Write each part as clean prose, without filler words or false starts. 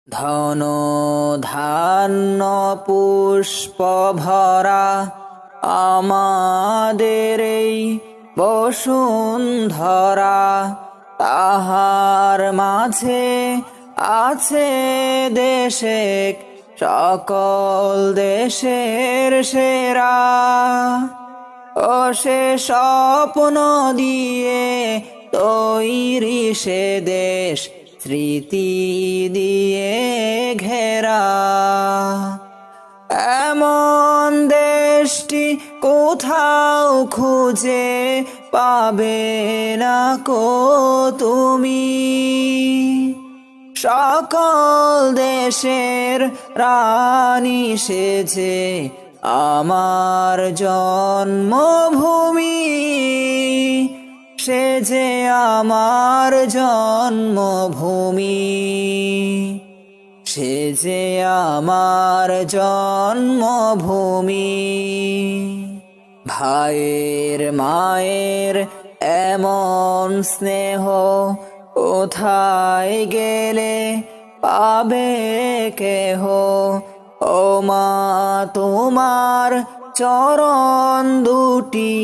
ধন ধান্য পুষ্প ভরা আমাদের এই বসুন্ধরা, তাহার মাঝে আছে দেশেক সকল দেশের সেরা। ও সে স্বপ্ন দিয়ে তৈরি সে দেশ, স্মৃতি দিয়ে ঘেরা। এমন দেশটি কোথাও খুঁজে পাবে না কো তুমি। সকল দেশের রানী সেজে আমার জন্মভূমি, সে যে আমার জন্মভূমি, সে যে আমার জন্মভূমি। ভাইয়ের মায়ের এমন স্নেহ কোথায় গেলে পাবে কেহ। ও মা তোমার চরণ দুটি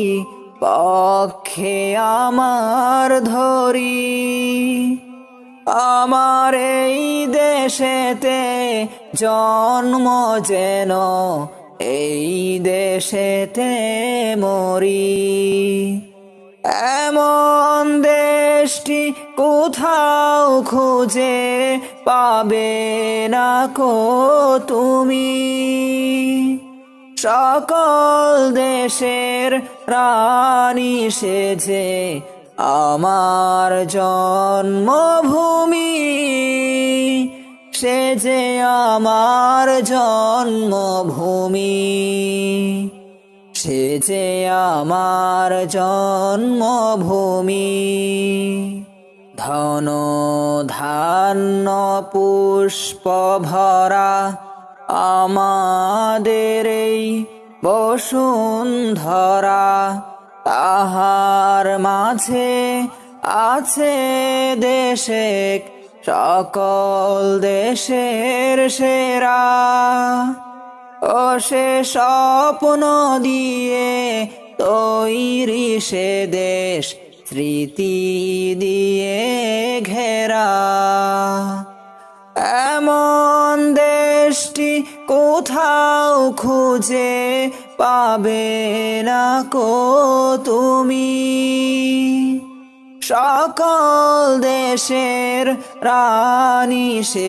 পক্ষে আমার ধরি। আমার এই দেশেতে জন্ম যেন এই দেশেতে মরি। এমন দেশটি কোথাও খুঁজে পাবে না কো তুমি। সকল দেশের রানী সেজে আমার জন্মভূমি, সে যে আমার জন্মভূমি, সে যে আমার জন্মভূমি। ধন ধান্য পুষ্প ভরা আমাদের এই বসুন্ধরা, তাহার মাঝে আছে দেশেক সকল দেশের সেরা। ও সে স্বপ্ন দিয়ে তৈরি সে দেশ, স্মৃতি দিয়ে ঘেরা। এমন দেশটি কোথাও খুঁজে পাবে না কো তুমি। সকল দেশের রানী সে